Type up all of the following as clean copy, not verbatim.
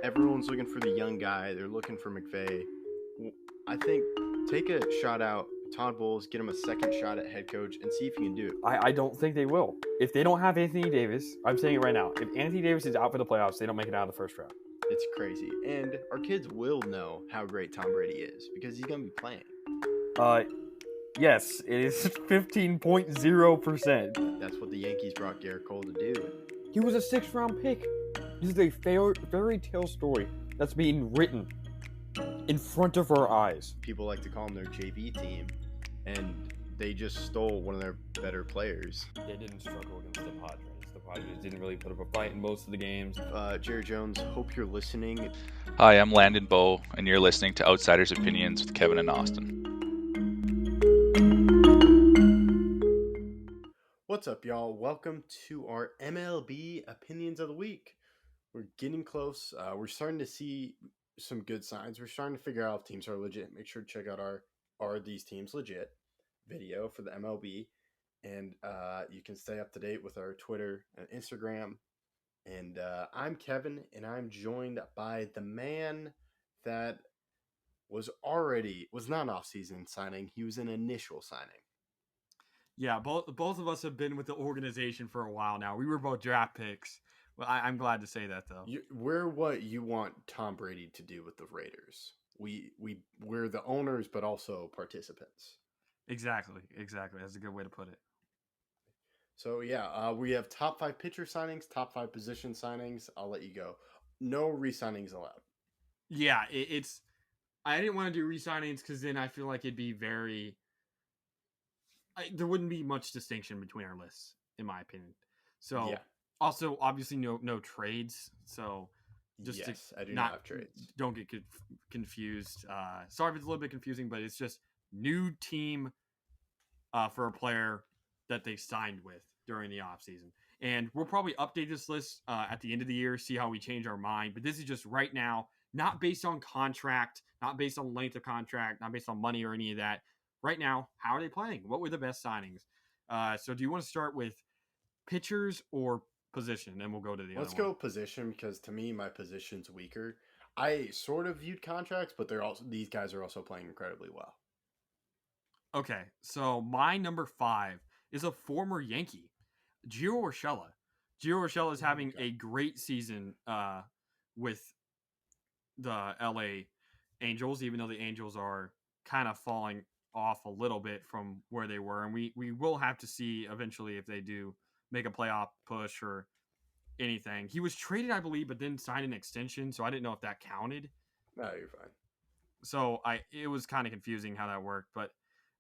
everyone's looking for the young guy. They're looking for McVay. I think take a shot out, Todd Bowles, get him a second shot at head coach, and see if he can do it. I don't think they will. If they don't have Anthony Davis, I'm saying it right now. If Anthony Davis is out for the playoffs, they don't make it out of the first round. It's crazy. And our kids will know how great Tom Brady is because he's going to be playing. Yes, it is 15.0%. That's what the Yankees brought Garrett Cole to do. He was a 6th-round pick. This is a fairy tale story that's being written in front of our eyes. People like to call them their JV team, and they just stole one of their better players. They didn't struggle against the Padres. The Padres didn't really put up a fight in most of the games. Jerry Jones, hope you're listening. Hi, I'm Landon Bowe, and you're listening to Outsiders Opinions with Kevin and Austin. What's up, y'all? Welcome to our MLB Opinions of the Week. We're getting close. We're starting to see some good signs. We're starting to figure out if teams are legit. Make sure to check out our Are These Teams Legit video for the MLB. And you can stay up to date with our Twitter and Instagram. And I'm Kevin, and I'm joined by the man that was not an off-season signing. He was an initial signing. Yeah, both of us have been with the organization for a while now. We were both draft picks. Well, I'm glad to say that, though. We're what you want Tom Brady to do with the Raiders. We're the owners, but also participants. Exactly. That's a good way to put it. So, yeah, we have top 5 pitcher signings, top 5 position signings. I'll let you go. No re-signings allowed. Yeah, I didn't want to do re-signings because then I feel like it'd be there wouldn't be much distinction between our lists, in my opinion. So, yeah. Also, obviously, no trades. So, I do not have trades. Don't get confused. Sorry if it's a little bit confusing, but it's just new team for a player that they signed with during the offseason. And we'll probably update this list at the end of the year, see how we change our mind. But this is just right now, not based on contract, not based on length of contract, not based on money or any of that. Right now, how are they playing? What were the best signings? So do you want to start with pitchers or position? Then we'll go to the Let's other go one. Position, because to me, my position's weaker. I sort of viewed contracts, but these guys are also playing incredibly well. Okay, so my number 5 is a former Yankee, Gio Urshela. Gio Urshela is having a great season with the LA Angels, even though the Angels are kind of falling off a little bit from where they were. And we will have to see eventually if they do make a playoff push or anything. He was traded, I believe, but then signed an extension, so I didn't know if that counted. No, you're fine. So it was kind of confusing how that worked, but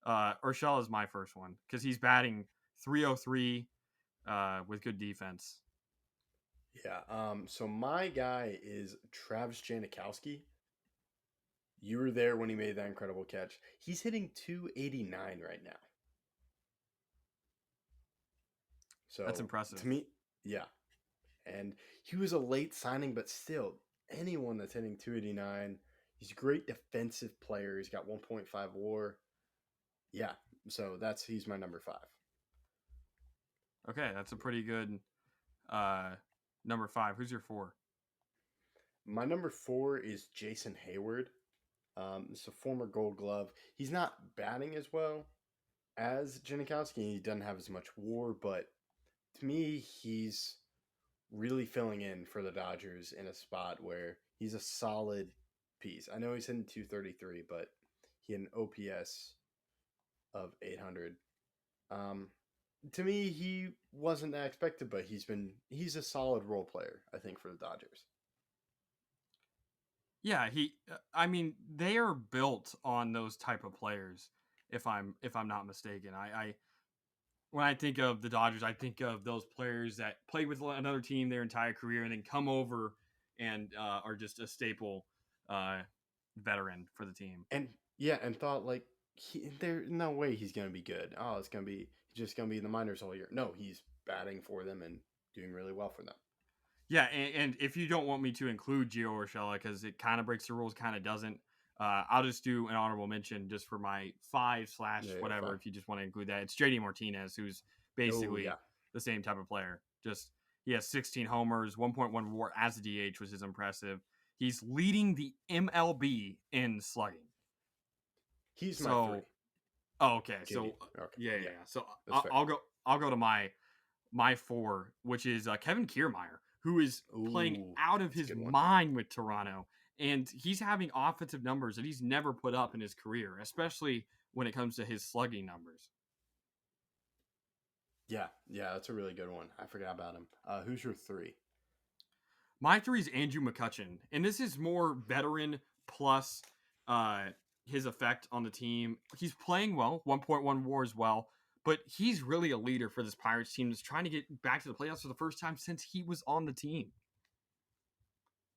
Urshela is my first one because he's batting .303 with good defense. Yeah. So my guy is Travis Janikowski. You were there when he made that incredible catch. He's hitting .289 right now. So that's impressive to me. Yeah. And he was a late signing, but still, anyone that's hitting .289, he's a great defensive player. He's got 1.5 WAR. Yeah. So he's my number 5. Okay, that's a pretty good number 5. Who's your 4? My number 4 is Jason Hayward. It's a former Gold Glove. He's not batting as well as Janikowski. He doesn't have as much WAR, but to me, he's really filling in for the Dodgers in a spot where he's a solid piece. I know he's hitting .233, but he had an OPS of 800. To me, he wasn't that expected, but he's a solid role player, I think, for the Dodgers. Yeah, they are built on those type of players. If I'm not mistaken, when I think of the Dodgers, I think of those players that played with another team their entire career and then come over and are just a staple veteran for the team. And thought like there's no way he's gonna be good. Oh, he's just gonna be in the minors all year. No, he's batting for them and doing really well for them. Yeah, and if you don't want me to include Gio Urshela because it kind of breaks the rules, kind of doesn't, I'll just do an honorable mention just for my 5/whatever. If you just want to include that, it's JD Martinez, who's basically the same type of player. Just he has 16 homers, 1.1 WAR as a DH, which is impressive. He's leading the MLB in slugging. He's my three. Okay. JD. So Okay. yeah. So That's fair. I'll go to my 4, which is Kevin Kiermaier, who is playing Ooh, out of that's a his good one. mind with Toronto, and he's having offensive numbers that he's never put up in his career, especially when it comes to his slugging numbers. Yeah, that's a really good one. I forgot about him. Who's your 3? My 3 is Andrew McCutchen, and this is more veteran plus his effect on the team. He's playing well, 1.1 WAR as well, but he's really a leader for this Pirates team that's trying to get back to the playoffs for the first time since he was on the team.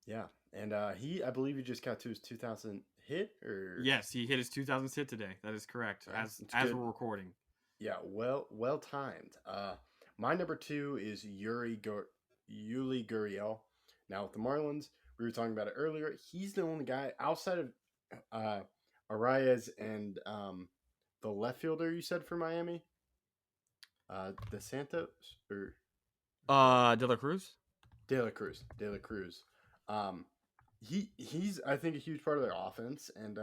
Yeah, and I believe he just got to his 2000 hit, or Yes, he hit his 2000th hit today. That is correct. As we're recording. Yeah, well timed. My number 2 is Yuli Gurriel. Now with the Marlins, we were talking about it earlier. He's the only guy outside of Arias and the left fielder you said for Miami, De Santos or De La Cruz. De La Cruz. He's I think a huge part of their offense, and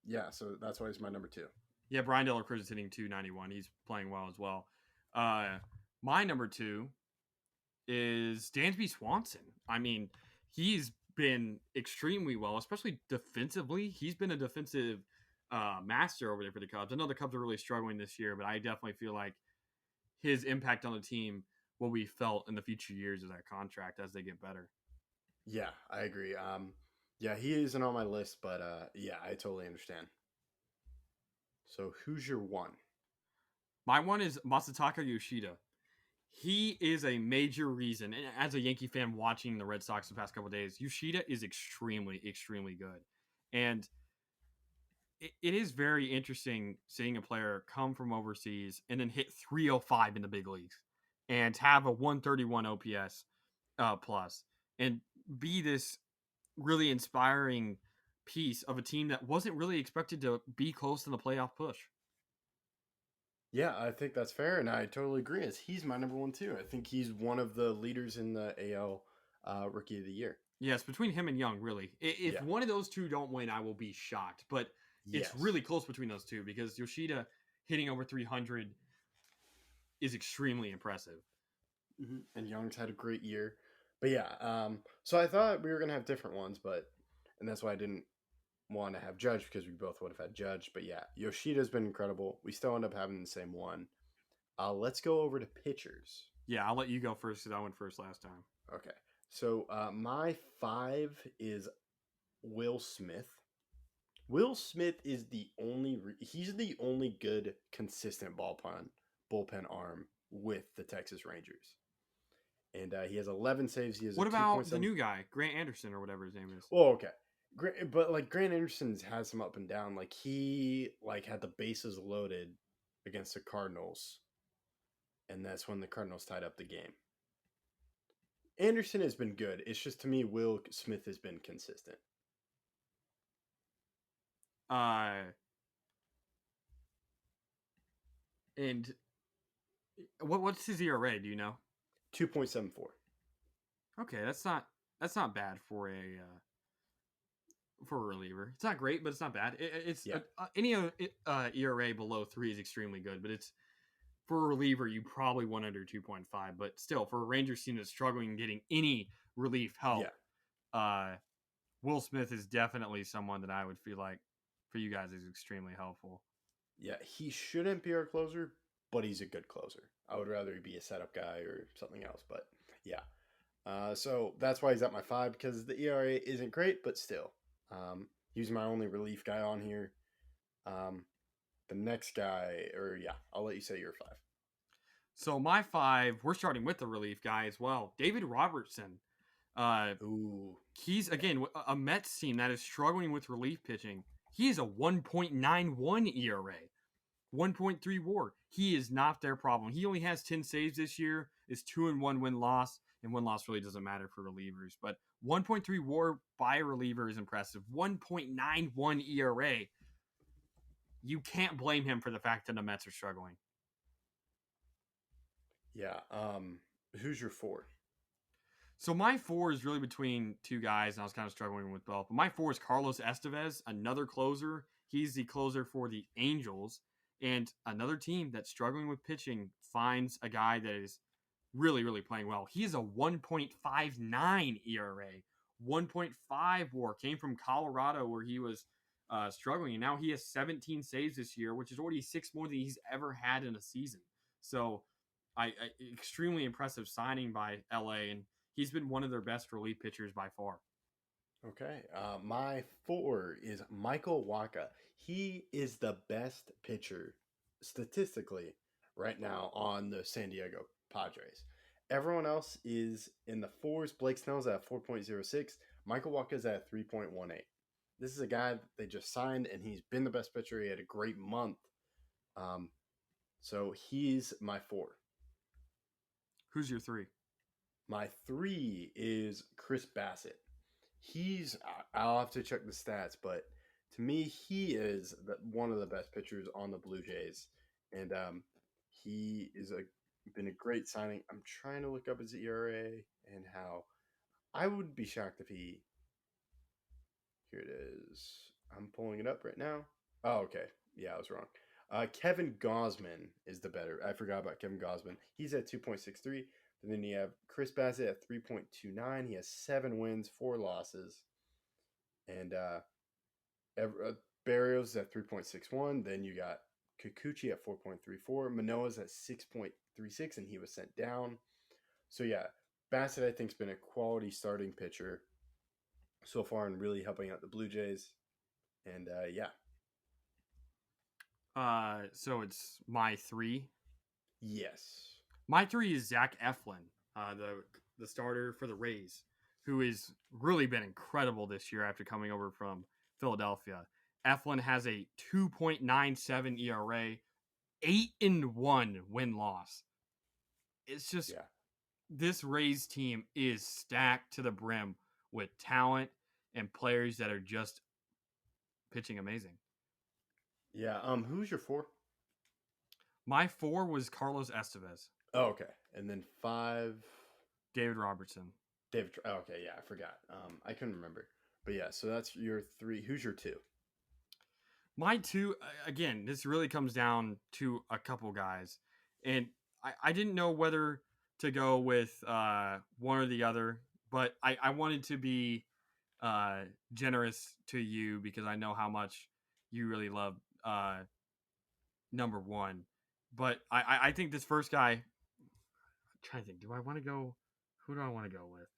yeah, so that's why he's my number 2. Yeah, Brian De La Cruz is hitting 291. He's playing well as well. My number 2 is Dansby Swanson. I mean, he's been extremely well, especially defensively. He's been a defensive master over there for the Cubs. I know the Cubs are really struggling this year, but I definitely feel like his impact on the team will be felt in the future years of that contract as they get better. Yeah, I agree. Yeah, he isn't on my list, but yeah, I totally understand. So who's your 1? My 1 is Masataka Yoshida. He is a major reason, and as a Yankee fan watching the Red Sox the past couple of days, Yoshida is extremely, extremely good. And it is very interesting seeing a player come from overseas and then hit 305 in the big leagues and have a 131 OPS plus and be this really inspiring piece of a team that wasn't really expected to be close to the playoff push. Yeah, I think that's fair, and I totally agree. As he's my number 1 too. I think he's one of the leaders in the AL Rookie of the Year. Yes, between him and Young, really. If one of those two don't win, I will be shocked. But it's really close between those two because Yoshida hitting over 300 is extremely impressive. Mm-hmm. And Young's had a great year. But yeah, so I thought we were going to have different ones, and that's why I didn't want to have Judge because we both would have had Judge. But yeah, Yoshida's been incredible. We still end up having the same one. Let's go over to pitchers. Yeah, I'll let you go first because I went first last time. Okay. So my 5 is Will Smith. Will Smith is he's the only good, consistent bullpen arm with the Texas Rangers. And he has 11 saves. He has what about the new guy, Grant Anderson or whatever his name is? Oh, okay. But like Grant Anderson has some up and down. Like he had the bases loaded against the Cardinals, and that's when the Cardinals tied up the game. Anderson has been good. It's just to me, Will Smith has been consistent. And what's his ERA? Do you know? 2.74. Okay, that's not bad for a reliever. It's not great, but it's not bad. Any ERA below 3 is extremely good, but it's for a reliever you probably want under 2.5. But still, for a Rangers team that's struggling getting any relief help, Will Smith is definitely someone that I would feel like for you guys is extremely helpful. Yeah, he shouldn't be our closer, but he's a good closer. I would rather he be a setup guy or something else, but yeah. So that's why he's at my 5 because the ERA isn't great, but still. He's my only relief guy on here. The next guy, I'll let you say your 5. So my 5, we're starting with the relief guy as well. David Robertson. He's, again, a Mets team that is struggling with relief pitching. He is a 1.91 ERA, 1.3 WAR. He is not their problem. He only has 10 saves this year. It's 2-1 win-loss, and win-loss really doesn't matter for relievers. But 1.3 WAR by a reliever is impressive. 1.91 ERA. You can't blame him for the fact that the Mets are struggling. Yeah. Who's your 4? So my 4 is really between two guys, and I was kind of struggling with both. But my 4 is Carlos Estevez, another closer. He's the closer for the Angels, and another team that's struggling with pitching finds a guy that is really, really playing well. He is a 1.59 ERA, 1.5 WAR. Came from Colorado where he was struggling, and now he has 17 saves this year, which is already 6 more than he's ever had in a season. So, I extremely impressive signing by LA, and he's been one of their best relief pitchers by far. Okay. My 4 is Michael Waka. He is the best pitcher statistically right now on the San Diego Padres. Everyone else is in the 4s. Blake Snell's at 4.06. Michael Waka's at 3.18. This is a guy that they just signed, and he's been the best pitcher. He had a great month. So he's my 4. Who's your 3? My 3 is Chris Bassett. I'll have to check the stats, but to me, he is one of the best pitchers on the Blue Jays, and he is been a great signing. I'm trying to look up his ERA and how I would be shocked if he. Here it is. I'm pulling it up right now. Oh, okay. Yeah, I was wrong. Kevin Gausman is the better. I forgot about Kevin Gausman. He's at 2.63. And then you have Chris Bassett at 3.29. He has 7 wins, 4 losses. And Barrios at 3.61. Then you got Kikuchi at 4.34. Manoa's at 6.36, and he was sent down. So, yeah, Bassett, I think, has been a quality starting pitcher so far and really helping out the Blue Jays. And, yeah. So it's my 3. Yes. My 3 is Zach Eflin, the starter for the Rays, who has really been incredible this year after coming over from Philadelphia. Eflin has a 2.97 ERA, 8-1 win-loss. It's just This Rays team is stacked to the brim with talent and players that are just pitching amazing. Yeah. Who's your 4? My 4 was Carlos Estevez. Oh, okay. And then 5. David Robertson. David. Oh, okay. Yeah, I forgot. I couldn't remember. But yeah, so that's your 3. Who's your 2? My 2, again, this really comes down to a couple guys. And I didn't know whether to go with one or the other, but I wanted to be generous to you because I know how much you really love number 1. But I think this first guy, I'm trying to think, who do I want to go with?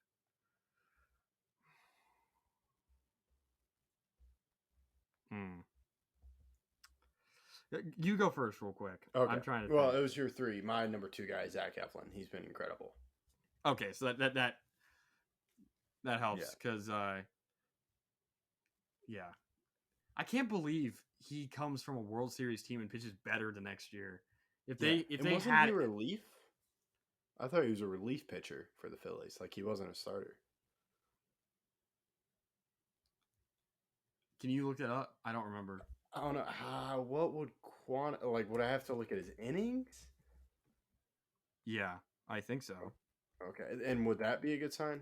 You go first real quick. Okay. I'm trying to Well, think. it was your 3. My number 2 guy, Zach Eflin. He's been incredible. Okay, so that helps because yeah. I can't believe he comes from a World Series team and pitches better the next year. If they wasn't had he relief? I thought he was a relief pitcher for the Phillies. Like he wasn't a starter. Can you look that up? I don't remember. I don't know. What would would I have to look at his innings? Yeah, I think so. Okay. And would that be a good sign?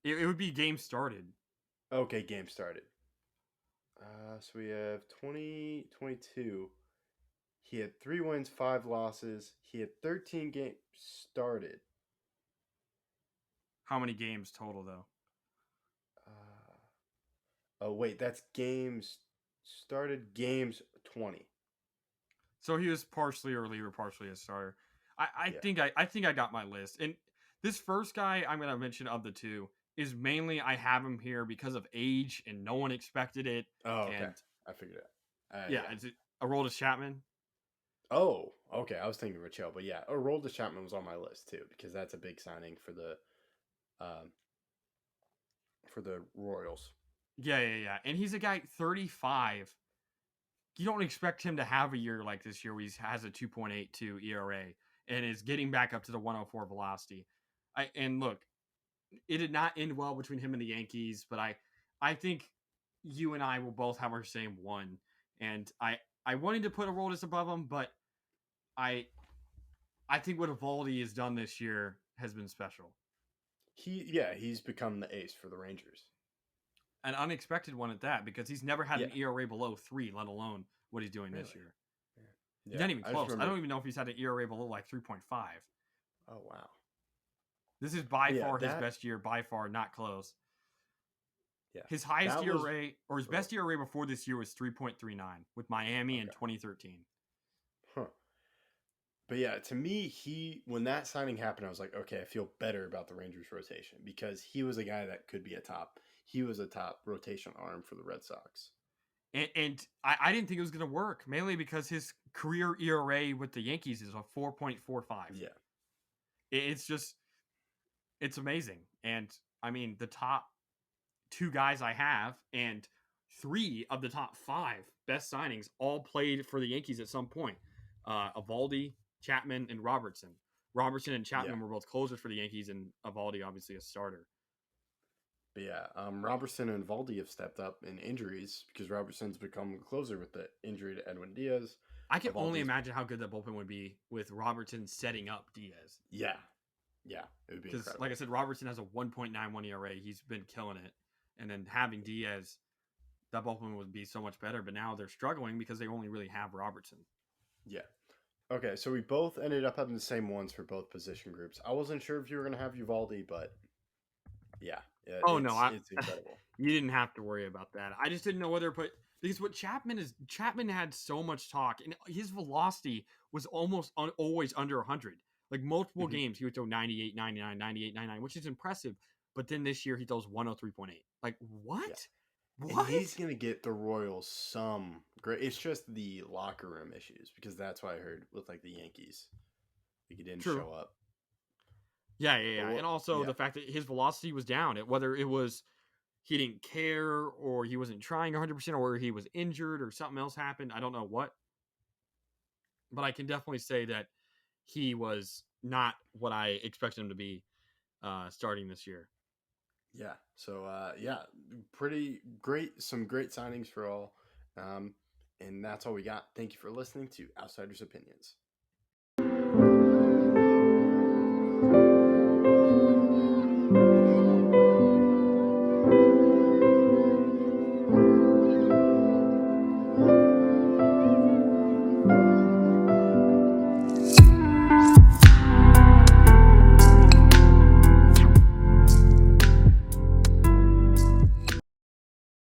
It would be game started. Okay, game started. So we have 2022. He had 3 wins, 5 losses. He had 13 games started. How many games total, though? Oh, wait. That's games started. Games 20. So he was partially a reliever, partially a starter. I think I got my list. And this first guy I'm going to mention of the 2 is mainly I have him here because of age and no one expected it. Oh, okay. And, I figured it. yeah. Is it Aroldis Chapman? Oh, okay. I was thinking Rachel, but yeah, Aroldis Chapman was on my list too because that's a big signing for the Royals. Yeah. And he's a guy 35. You don't expect him to have a year like this year where he has a 2.82 ERA and is getting back up to the 104 velocity. And look, it did not end well between him and the Yankees, but I think you and I will both have our same 1. And I wanted to put Aroldis above him, but I I think what Evaldi has done this year has been special. He's become the ace for the Rangers. An unexpected one at that, because he's never had an ERA below 3, let alone what he's doing this year. Yeah. He's not even close. I don't even know if he's had an ERA below like 3.5. Oh, wow. This is by far his best year, by far, not close. Yeah. His highest ERA, or his best ERA before this year was 3.39 with Miami in 2013. Huh. But yeah, to me, when that signing happened, I was like, okay, I feel better about the Rangers rotation because he was a guy that could be a top. He was a top rotation arm for the Red Sox. And I didn't think it was going to work, mainly because his career ERA with the Yankees is a 4.45. Yeah. It's amazing. And I mean, the top 2 guys I have and 3 of the top 5 best signings all played for the Yankees at some point. Evaldi, Chapman, and Robertson. Robertson and Chapman were both closers for the Yankees, and Evaldi obviously a starter. But yeah, Robertson and Evaldi have stepped up in injuries because Robertson's become a closer with the injury to Edwin Diaz. I can only imagine how good that bullpen would be with Robertson setting up Diaz. Yeah, it would be incredible. Like I said, Robertson has a 1.91 ERA. He's been killing it. And then having Diaz, that bullpen would be so much better. But now they're struggling because they only really have Robertson. Yeah. Okay, so we both ended up having the same ones for both position groups. I wasn't sure if you were going to have Uvalde, but yeah. It's incredible. You didn't have to worry about that. I just didn't know whether to put – because what Chapman had so much talk, and his velocity was almost always under 100. Like multiple games, he would throw 98, 99, 98, 99, which is impressive. But then this year, he throws 103.8. Like, what? Yeah. What? And he's going to get the Royals some great. It's just the locker room issues because that's what I heard with like the Yankees. Like he didn't show up. Yeah. And also the fact that his velocity was down. Whether it was he didn't care or he wasn't trying 100% or he was injured or something else happened. I don't know what. But I can definitely say that he was not what I expected him to be starting this year. Yeah. So, pretty great. Some great signings for all. And that's all we got. Thank you for listening to Outsiders Opinions.